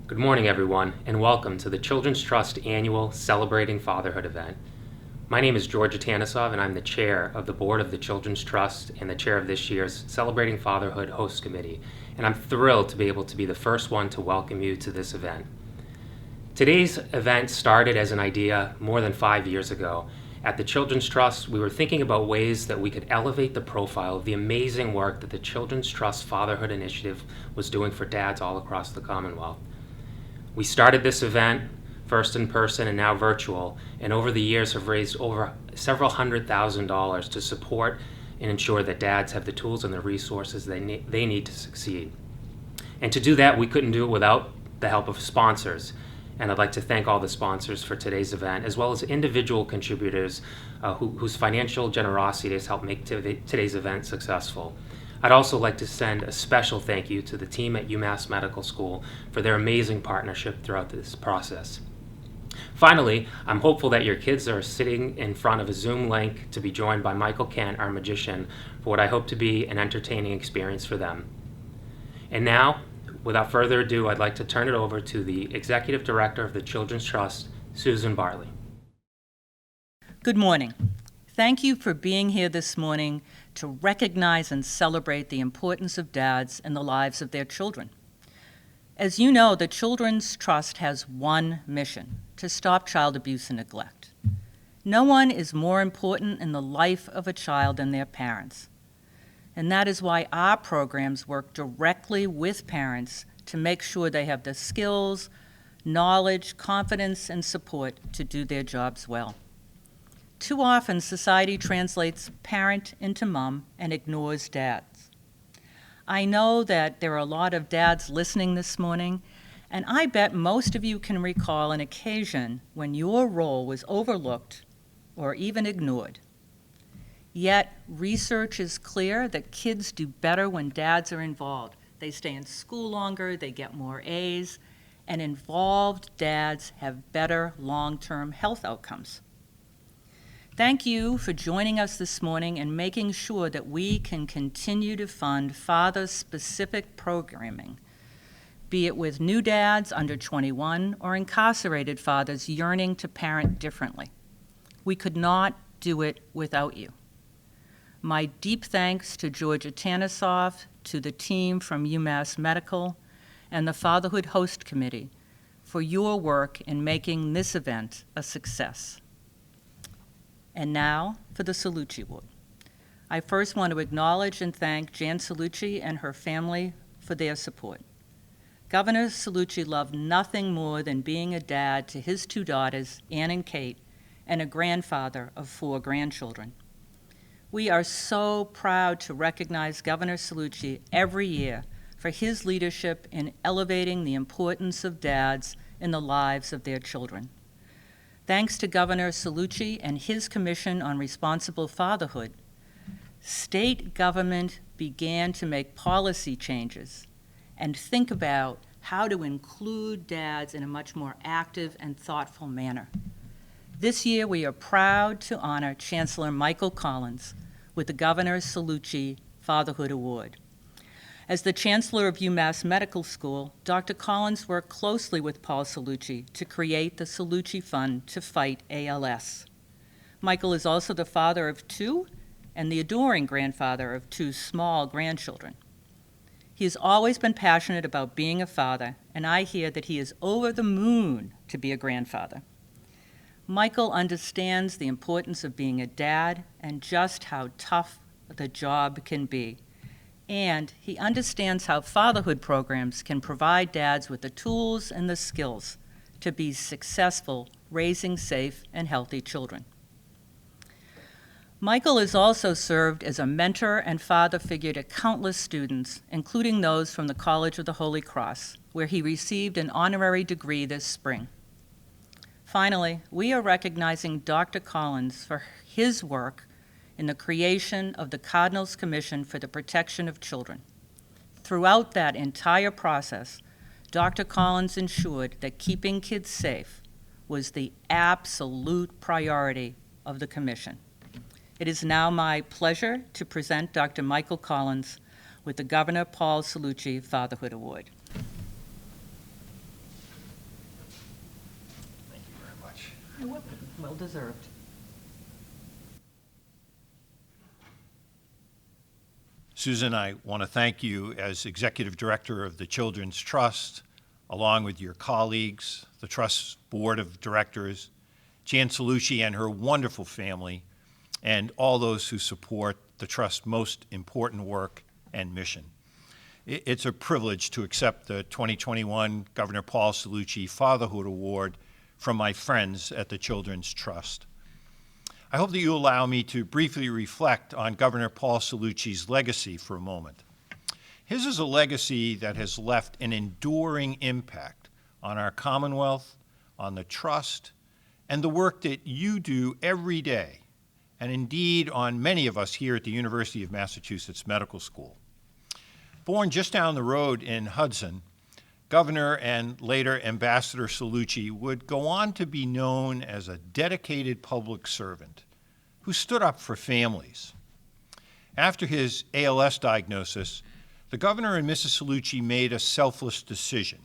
Good morning, everyone, and welcome to the Children's Trust annual Celebrating Fatherhood event. My name is George Atanisov, and I'm the chair of the board of the Children's Trust and the chair of this year's Celebrating Fatherhood host committee, and I'm thrilled to be able to be the first one to welcome you to this event. Today's event started as an idea more than 5 years ago. At the Children's Trust, we were thinking about ways that we could elevate the profile of the amazing work that the Children's Trust Fatherhood Initiative was doing for dads all across the Commonwealth. We started this event first in person and now virtual, and over the years have raised over several $100,000 to support and ensure that dads have the tools and the resources they need to succeed. And to do that, we couldn't do it without the help of sponsors. And I'd like to thank all the sponsors for today's event, as well as individual contributors whose financial generosity has helped make today's event successful. I'd also like to send a special thank you to the team at UMass Medical School for their amazing partnership throughout this process. Finally, I'm hopeful that your kids are sitting in front of a Zoom link to be joined by Michael Kent, our magician, for what I hope to be an entertaining experience for them. And now, without further ado, I'd like to turn it over to the Executive Director of the Children's Trust, Susan Barley. Good morning. Thank you for being here this morning to recognize and celebrate the importance of dads in the lives of their children. As you know, the Children's Trust has one mission: to stop child abuse and neglect. No one is more important in the life of a child than their parents. And that is why our programs work directly with parents to make sure they have the skills, knowledge, confidence, and support to do their jobs well. Too often, society translates parent into mom and ignores dads. I know that there are a lot of dads listening this morning, and I bet most of you can recall an occasion when your role was overlooked or even ignored. Yet, research is clear that kids do better when dads are involved. They stay in school longer, they get more A's, and involved dads have better long-term health outcomes. Thank you for joining us this morning and making sure that we can continue to fund father-specific programming, be it with new dads under 21 or incarcerated fathers yearning to parent differently. We could not do it without you. My deep thanks to George Atanisov, to the team from UMass Medical, and the Fatherhood Host Committee for your work in making this event a success. And now for the Solucci Award. I first want to acknowledge and thank Jan Celucci and her family for their support. Governor Celucci loved nothing more than being a dad to his two daughters, Ann and Kate, and a grandfather of 4 grandchildren. We are so proud to recognize Governor Celucci every year for his leadership in elevating the importance of dads in the lives of their children. Thanks to Governor Solucci and his Commission on Responsible Fatherhood, state government began to make policy changes and think about how to include dads in a much more active and thoughtful manner. This year, we are proud to honor Chancellor Michael Collins with the Governor Celucci Fatherhood Award. As the Chancellor of UMass Medical School, Dr. Collins worked closely with Paul Solucci to create the Solucci Fund to fight ALS. Michael is also the father of 2 and the adoring grandfather of 2 small grandchildren. He has always been passionate about being a father, and I hear that he is over the moon to be a grandfather. Michael understands the importance of being a dad and just how tough the job can be. And he understands how fatherhood programs can provide dads with the tools and the skills to be successful raising safe and healthy children. Michael has also served as a mentor and father figure to countless students, including those from the College of the Holy Cross, where he received an honorary degree this spring. Finally, we are recognizing Dr. Collins for his work in the creation of the Cardinal's Commission for the Protection of Children. Throughout that entire process, Dr. Collins ensured that keeping kids safe was the absolute priority of the Commission. It is now my pleasure to present Dr. Michael Collins with the Governor Paul Solucci Fatherhood Award. Well deserved. Susan, I want to thank you as Executive Director of the Children's Trust, along with your colleagues, the Trust's Board of Directors, Chancellor Solucci and her wonderful family, and all those who support the Trust's most important work and mission. It's a privilege to accept the 2021 Governor Paul Solucci Fatherhood Award from my friends at the Children's Trust. I hope that you allow me to briefly reflect on Governor Paul Solucci's legacy for a moment. His is a legacy that has left an enduring impact on our Commonwealth, on the Trust, and the work that you do every day, and indeed on many of us here at the University of Massachusetts Medical School. Born just down the road in Hudson, Governor and later Ambassador Celucci would go on to be known as a dedicated public servant who stood up for families. After his ALS diagnosis, the governor and Mrs. Celucci made a selfless decision.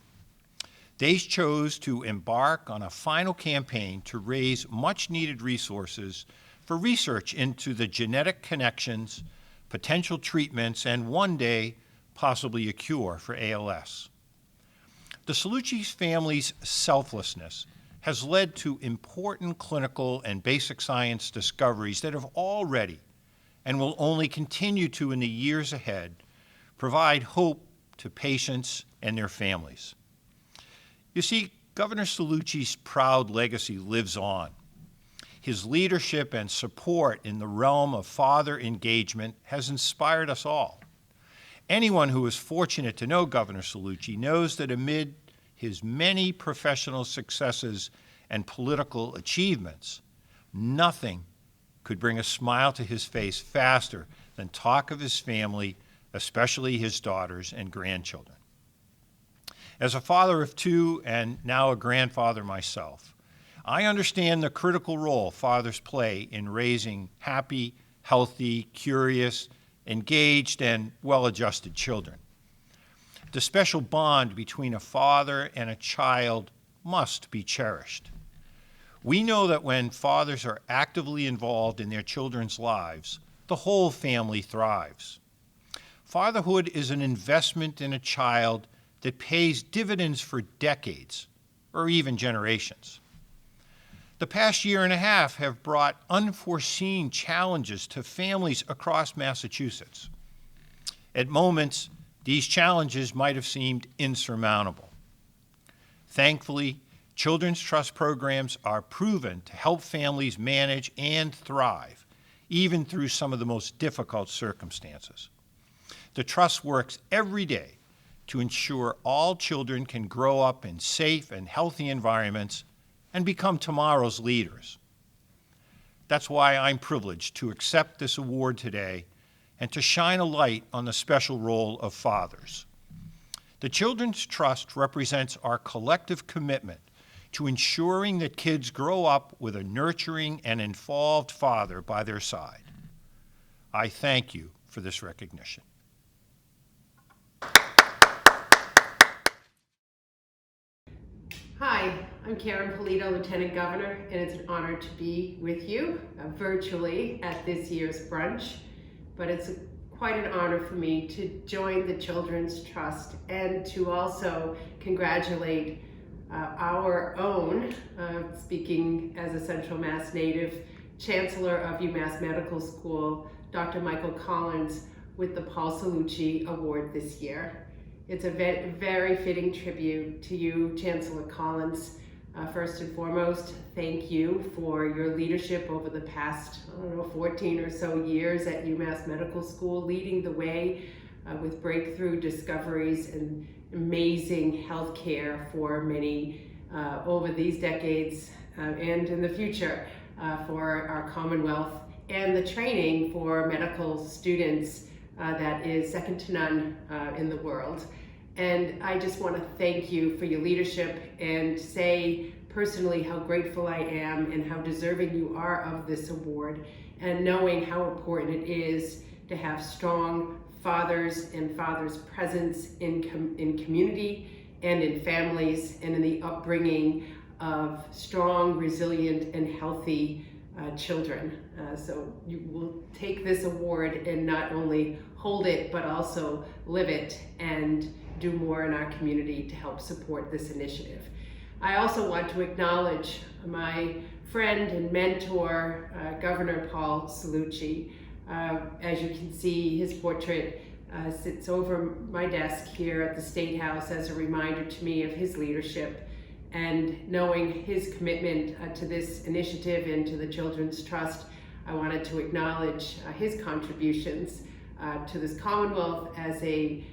They chose to embark on a final campaign to raise much-needed resources for research into the genetic connections, potential treatments, and one day, possibly a cure for ALS. The Solucci family's selflessness has led to important clinical and basic science discoveries that have already, and will only continue to in the years ahead, provide hope to patients and their families. You see, Governor Solucci's proud legacy lives on. His leadership and support in the realm of father engagement has inspired us all. Anyone who is fortunate to know Governor Solucci knows that amid his many professional successes and political achievements, nothing could bring a smile to his face faster than talk of his family, especially his daughters and grandchildren. As a father of two and now a grandfather myself, I understand the critical role fathers play in raising happy, healthy, curious, engaged, and well-adjusted children. The special bond between a father and a child must be cherished. We know that when fathers are actively involved in their children's lives, the whole family thrives. Fatherhood is an investment in a child that pays dividends for decades, or even generations. The past year and a half have brought unforeseen challenges to families across Massachusetts. At moments, these challenges might have seemed insurmountable. Thankfully, Children's Trust programs are proven to help families manage and thrive, even through some of the most difficult circumstances. The Trust works every day to ensure all children can grow up in safe and healthy environments and become tomorrow's leaders. That's why I'm privileged to accept this award today and to shine a light on the special role of fathers. The Children's Trust represents our collective commitment to ensuring that kids grow up with a nurturing and involved father by their side. I thank you for this recognition. Hi, I'm Karen Polito, Lieutenant Governor, and it's an honor to be with you virtually at this year's brunch. But it's quite an honor for me to join the Children's Trust and to also congratulate our own, speaking as a Central Mass native, Chancellor of UMass Medical School, Dr. Michael Collins, with the Paul Solucci Award this year. It's a very fitting tribute to you, Chancellor Collins. First and foremost, thank you for your leadership over the past, 14 or so years at UMass Medical School, leading the way with breakthrough discoveries and amazing healthcare for many over these decades and in the future for our Commonwealth, and the training for medical students that is second to none in the world. And I just want to thank you for your leadership and say personally how grateful I am and how deserving you are of this award, and knowing how important it is to have strong fathers and fathers' presence in community and in families and in the upbringing of strong, resilient, and healthy children. So you will take this award and not only hold it, but also live it and do more in our community to help support this initiative. I also want to acknowledge my friend and mentor, Governor Paul Solucci. As you can see, his portrait sits over my desk here at the State House as a reminder to me of his leadership, and knowing his commitment to this initiative and to the Children's Trust, I wanted to acknowledge his contributions to this Commonwealth as a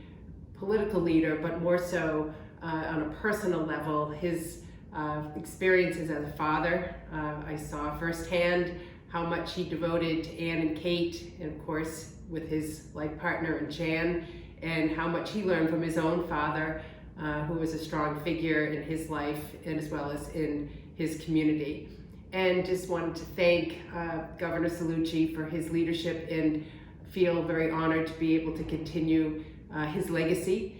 political leader, but more so on a personal level, his experiences as a father. I saw firsthand how much he devoted to Ann and Kate, and of course with his life partner and Jan, and how much he learned from his own father, who was a strong figure in his life and as well as in his community. And just wanted to thank Governor Celucci for his leadership, and feel very honored to be able to continue his legacy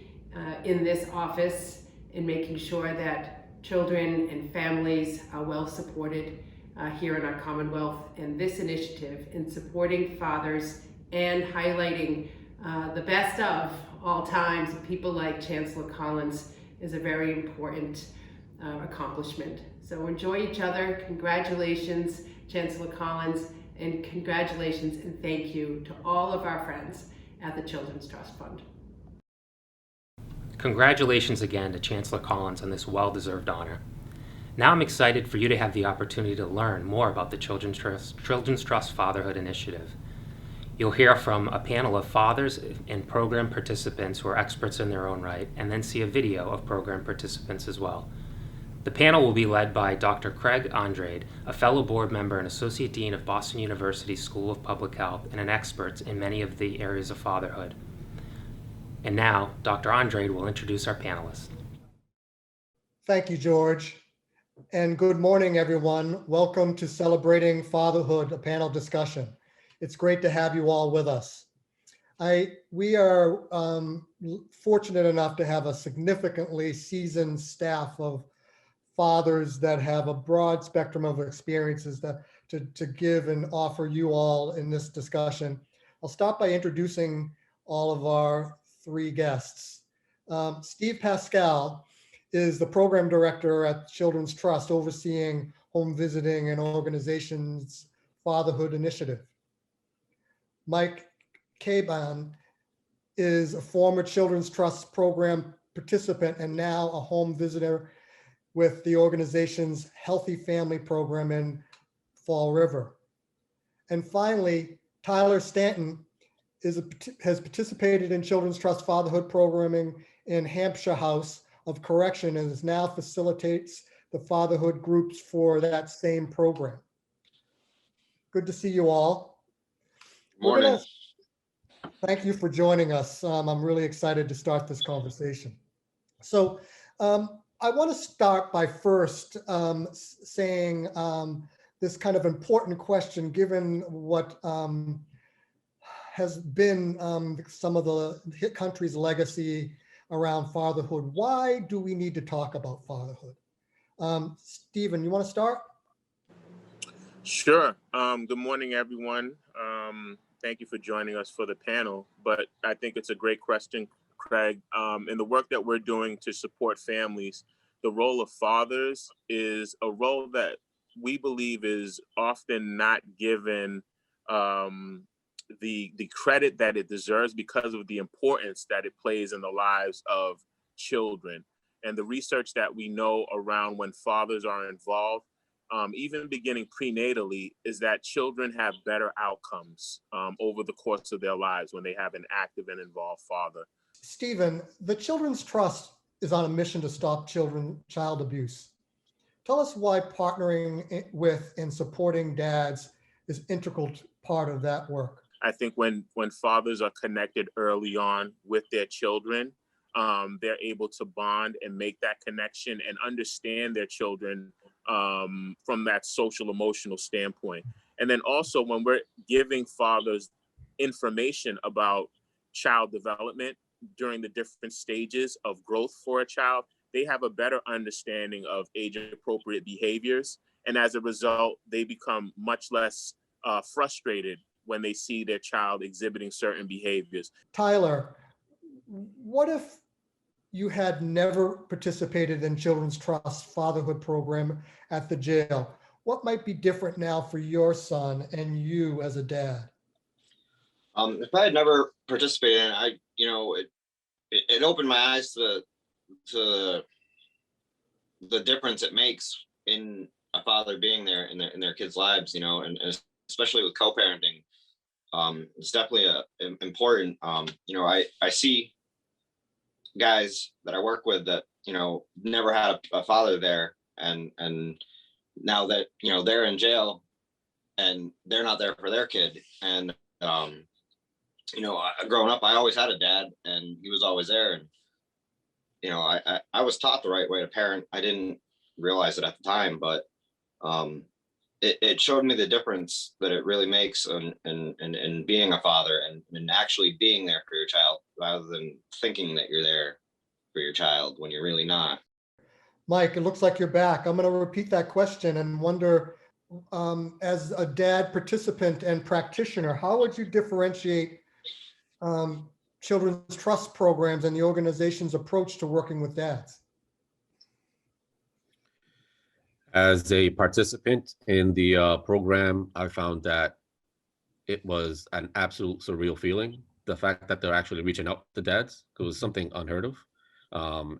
in this office in making sure that children and families are well supported here in our Commonwealth. And this initiative in supporting fathers and highlighting the best of all times, people like Chancellor Collins, is a very important accomplishment. So enjoy each other. Congratulations, Chancellor Collins, and congratulations and thank you to all of our friends at the Children's Trust Fund. Congratulations again to Chancellor Collins on this well-deserved honor. Now I'm excited for you to have the opportunity to learn more about the Children's Trust Fatherhood Initiative. You'll hear from a panel of fathers and program participants who are experts in their own right, and then see a video of program participants as well. The panel will be led by Dr. Craig Andrade, a fellow board member and Associate Dean of Boston University School of Public Health and an expert in many of the areas of fatherhood. And now, Dr. Andrade will introduce our panelists. Thank you, George. And good morning, everyone. Welcome to Celebrating Fatherhood, a panel discussion. It's great to have you all with us. We are fortunate enough to have a significantly seasoned staff of fathers that have a broad spectrum of experiences to give and offer you all in this discussion. I'll start by introducing all of our three guests. Steve Pascal is the program director at Children's Trust, overseeing home visiting and organizations' fatherhood initiative. Mike Caban is a former Children's Trust program participant and now a home visitor with the organization's Healthy Family program in Fall River. And finally, Tyler Stanton has participated in Children's Trust fatherhood programming in Hampshire House of Correction and is now facilitates the fatherhood groups for that same program. Good to see you all. Morning. Thank you for joining us. I'm really excited to start this conversation. So I want to start by first saying this kind of important question, given what has been some of the country's legacy around fatherhood. Why do we need to talk about fatherhood? Stephen, you want to start? Sure. Good morning, everyone. Thank you for joining us for the panel. But I think it's a great question, Craig. In the work that we're doing to support families, the role of fathers is a role that we believe is often not given the credit that it deserves because of the importance that it plays in the lives of children. And the research that we know around when fathers are involved, even beginning prenatally, is that children have better outcomes over the course of their lives when they have an active and involved father. Stephen, the Children's Trust is on a mission to stop child abuse. Tell us why partnering with and supporting dads is integral part of that work. I think when fathers are connected early on with their children, they're able to bond and make that connection and understand their children from that social emotional standpoint. And then also when we're giving fathers information about child development during the different stages of growth for a child, they have a better understanding of age appropriate behaviors. And as a result, they become much less frustrated when they see their child exhibiting certain behaviors. Tyler, what if you had never participated in Children's Trust fatherhood program at the jail? What might be different now for your son and you as a dad? If I had never participated, it opened my eyes to the difference it makes in a father being there in their kids' lives, and especially with co-parenting. It's definitely important. I see guys that I work with that, never had a father there, and now that, they're in jail and they're not there for their kid. And, growing up, I always had a dad and he was always there. And, I was taught the right way to parent. I didn't realize it at the time, but it showed me the difference that it really makes in being a father and actually being there for your child rather than thinking that you're there for your child when you're really not. Mike, it looks like you're back. I'm going to repeat that question and wonder, as a dad participant and practitioner, how would you differentiate Children's Trust programs and the organization's approach to working with dads? As a participant in the program, I found that it was an absolute surreal feeling. The fact that they're actually reaching out to dads, it was something unheard of.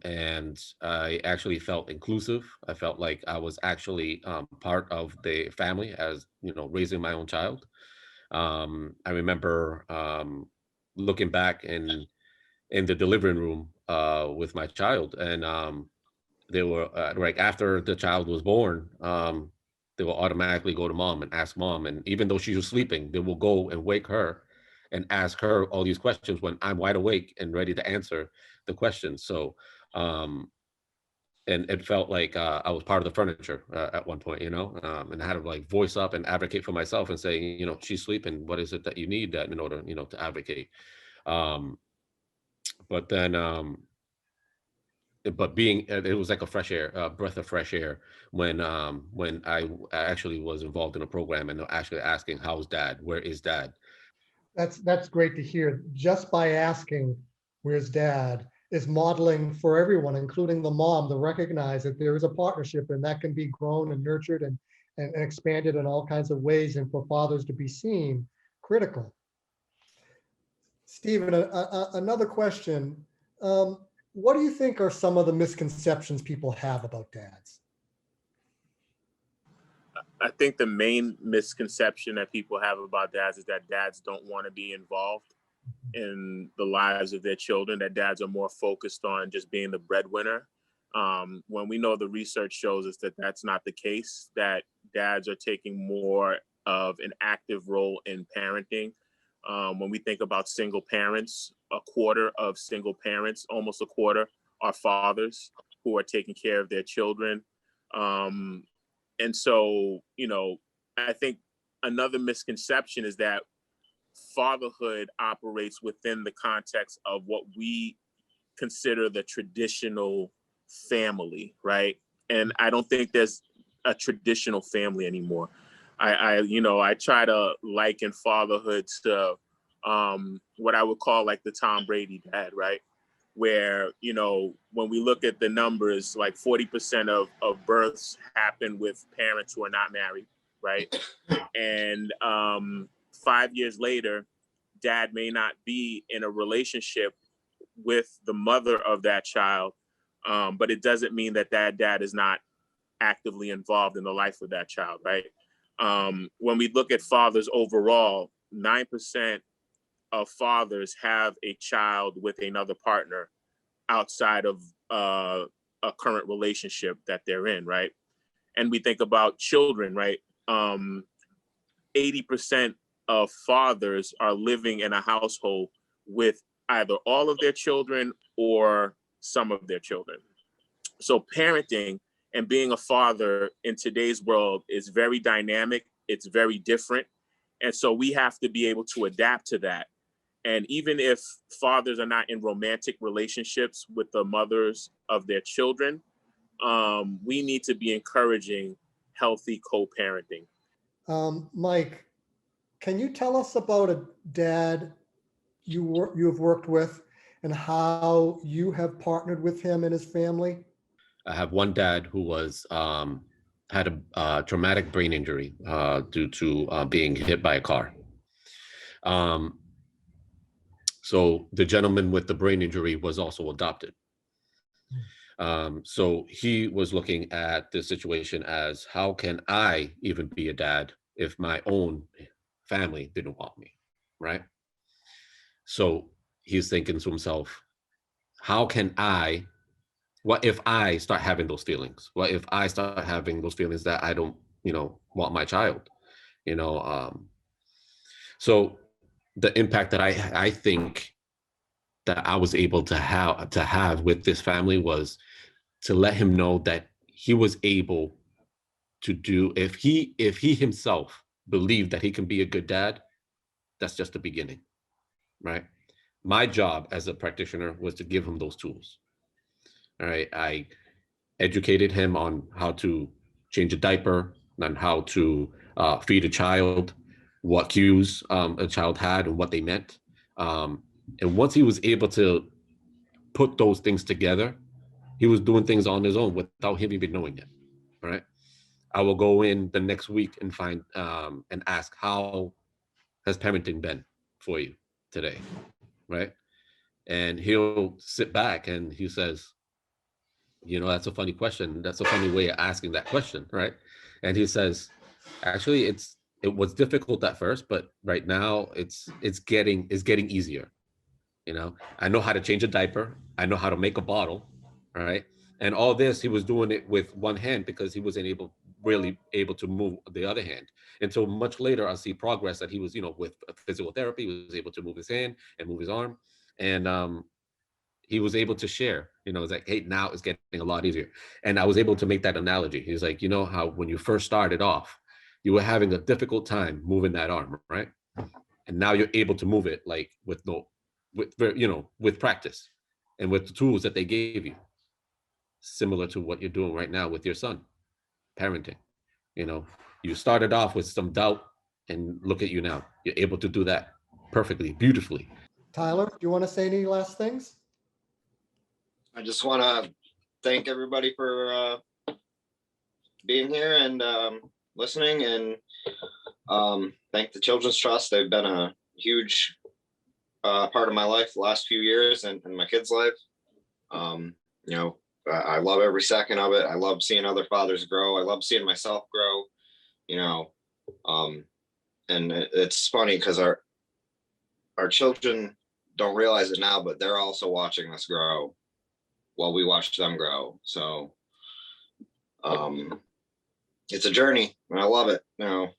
And I actually felt inclusive. I felt like I was actually part of the family as, raising my own child. I remember looking back in the delivery room with my child, and they were like, after the child was born, they will automatically go to mom and ask mom. And even though she was sleeping, they will go and wake her and ask her all these questions when I'm wide awake and ready to answer the questions. So, and it felt like I was part of the furniture at one point, and I had to like voice up and advocate for myself and say, she's sleeping. What is it that you need that in order, to advocate? But then, but it was like a fresh air, breath of fresh air when I actually was involved in a program and actually asking, how's dad? Where is dad? That's great to hear. Just by asking, where's dad, is modeling for everyone, including the mom, to recognize that there is a partnership and that can be grown and nurtured and expanded in all kinds of ways, and for fathers to be seen, critical. Stephen, another question. What do you think are some of the misconceptions people have about dads? I think the main misconception that people have about dads is that dads don't want to be involved in the lives of their children, that dads are more focused on just being the breadwinner. When we know the research shows us that that's not the case, that dads are taking more of an active role in parenting. When we think about single parents, a quarter of single parents, almost a quarter, are fathers who are taking care of their children. And so, I think another misconception is that fatherhood operates within the context of what we consider the traditional family, right? And I don't think there's a traditional family anymore. I try to liken fatherhood to what I would call like the Tom Brady dad, right? Where, when we look at the numbers, like 40% of births happen with parents who are not married, right? And 5 years later, dad may not be in a relationship with the mother of that child, but it doesn't mean that dad is not actively involved in the life of that child, right? When we look at fathers overall, 9% of fathers have a child with another partner outside of a current relationship that they're in, right? And we think about children, right? 80% of fathers are living in a household with either all of their children or some of their children. So parenting and being a father in today's world is very dynamic. It's very different. And so we have to be able to adapt to that. And even if fathers are not in romantic relationships with the mothers of their children, we need to be encouraging healthy co-parenting. Mike, can you tell us about a dad you have worked with and how you have partnered with him and his family? I have one dad who was had a traumatic brain injury due to being hit by a car. So the gentleman with the brain injury was also adopted. So he was looking at the situation as, how can I even be a dad if my own family didn't want me, right? So he's thinking to himself, how can I, what if I start having those feelings? What if I start having those feelings that I don't, want my child, so the impact that I think that I was able to have with this family was to let him know that he was able to do, if he himself believed that he can be a good dad, that's just the beginning, right? My job as a practitioner was to give him those tools. All right, I educated him on how to change a diaper, on how to feed a child, what cues a child had and what they meant. And once he was able to put those things together, he was doing things on his own without him even knowing it, right? I will go in the next week and find and ask, how has parenting been for you today, right? And he'll sit back and he says, that's a funny question. That's a funny way of asking that question, right? And he says, actually, it was difficult at first, but right now it's getting easier. I know how to change a diaper. I know how to make a bottle, right? And all this, he was doing it with one hand because he wasn't really able to move the other hand. Until much later, I see progress that he was, with physical therapy, he was able to move his hand and move his arm. And he was able to share, it's like, hey, now it's getting a lot easier. And I was able to make that analogy. He's like, how when you first started off, you were having a difficult time moving that arm, right? And now you're able to move it like with practice and with the tools that they gave you, similar to what you're doing right now with your son, parenting. You started off with some doubt, and look at you now. You're able to do that perfectly, beautifully. Tyler, do you want to say any last things? I just want to thank everybody for being here and listening, and thank the Children's Trust. They've been a huge part of my life the last few years and my kids' life. I love every second of it. I love seeing other fathers grow. I love seeing myself grow, and it's funny because our children don't realize it now, but they're also watching us grow while we watch them grow. So it's a journey and I love it, and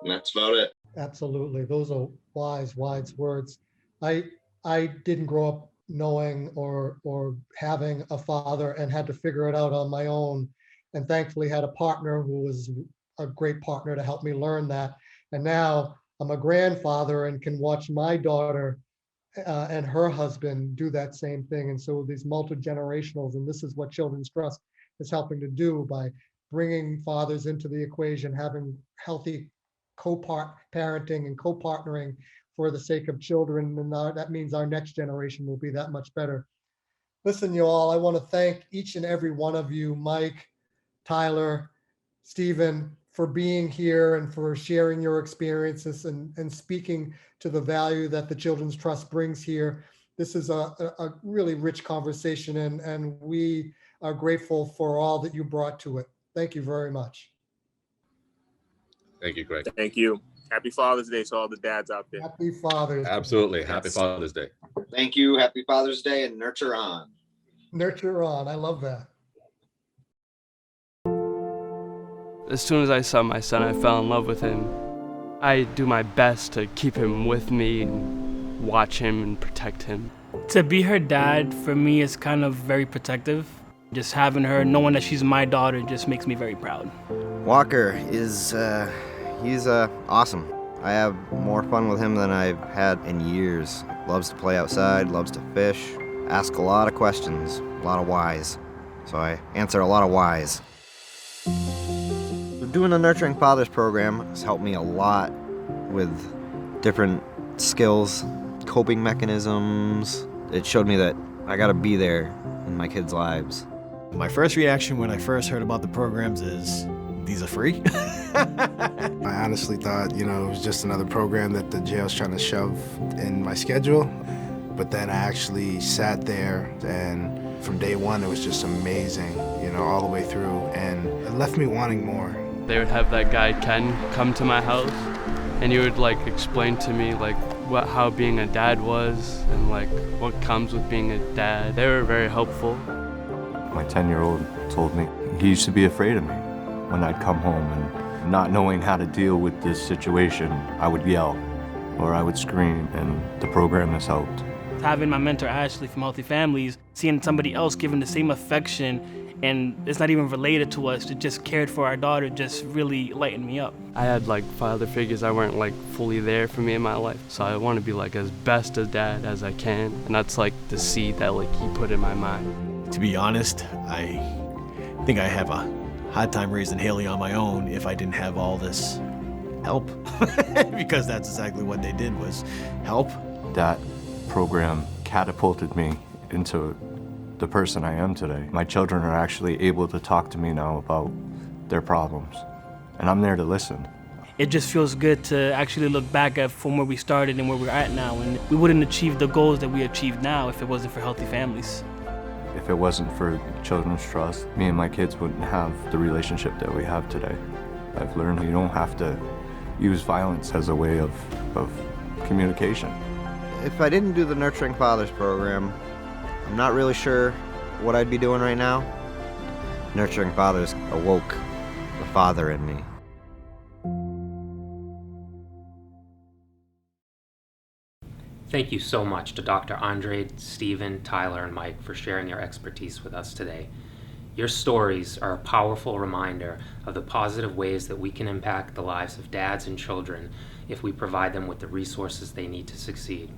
that's about it. Absolutely. Those are wise words. I didn't grow up knowing or having a father and had to figure it out on my own. And thankfully had a partner who was a great partner to help me learn that. And now I'm a grandfather and can watch my daughter and her husband do that same thing. And so these multi-generationals, and this is what Children's Trust is helping to do by bringing fathers into the equation, having healthy co-parenting and co-partnering for the sake of children. And that means our next generation will be that much better. Listen, you all, I want to thank each and every one of you, Mike, Tyler, Stephen, for being here and for sharing your experiences and speaking to the value that the Children's Trust brings here. This is a really rich conversation, and we are grateful for all that you brought to it. Thank you very much. Thank you, Greg. Thank you. Happy Father's Day to all the dads out there. Happy Father's Day. Absolutely. Happy Father's Day. Thank you. Happy Father's Day, and nurture on. Nurture on. I love that. As soon as I saw my son, I fell in love with him. I do my best to keep him with me and watch him and protect him. To be her dad, for me, is kind of very protective. Just having her, knowing that she's my daughter, just makes me very proud. Walker is, he's awesome. I have more fun with him than I've had in years. loves to play outside, loves to fish, ask a lot of questions, a lot of whys. So I answer a lot of whys. Doing the Nurturing Fathers program has helped me a lot with different skills, coping mechanisms. It showed me that I gotta be there in my kids' lives. My first reaction when I first heard about the programs is, these are free? I honestly thought, it was just another program that the jail's trying to shove in my schedule. But then I actually sat there, and from day one, it was just amazing, all the way through. And it left me wanting more. They would have that guy, Ken, come to my house, and he would, explain to me, how being a dad was, and, what comes with being a dad. They were very helpful. My 10-year-old told me he used to be afraid of me when I'd come home, and not knowing how to deal with this situation, I would yell or I would scream, and the program has helped. Having my mentor Ashley from Healthy Families, seeing somebody else giving the same affection, and it's not even related to us, that just cared for our daughter, just really lightened me up. I had father figures that weren't fully there for me in my life, so I want to be as best a dad as I can, and that's the seed that he put in my mind. To be honest, I think I have a hard time raising Haley on my own if I didn't have all this help, because that's exactly what they did, was help. That program catapulted me into the person I am today. My children are actually able to talk to me now about their problems, and I'm there to listen. It just feels good to actually look back at from where we started and where we're at now, and we wouldn't achieve the goals that we achieved now if it wasn't for Healthy Families. If it wasn't for Children's Trust, me and my kids wouldn't have the relationship that we have today. I've learned you don't have to use violence as a way of communication. If I didn't do the Nurturing Fathers program, I'm not really sure what I'd be doing right now. Nurturing Fathers awoke the father in me. Thank you so much to Dr. Andre, Stephen, Tyler, and Mike for sharing your expertise with us today. Your stories are a powerful reminder of the positive ways that we can impact the lives of dads and children if we provide them with the resources they need to succeed.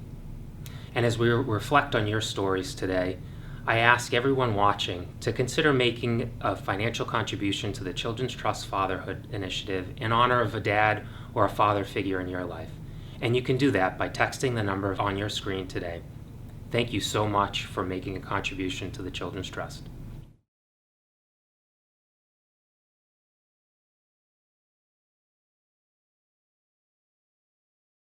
And as we reflect on your stories today, I ask everyone watching to consider making a financial contribution to the Children's Trust Fatherhood Initiative in honor of a dad or a father figure in your life. And you can do that by texting the number on your screen today. Thank you so much for making a contribution to the Children's Trust.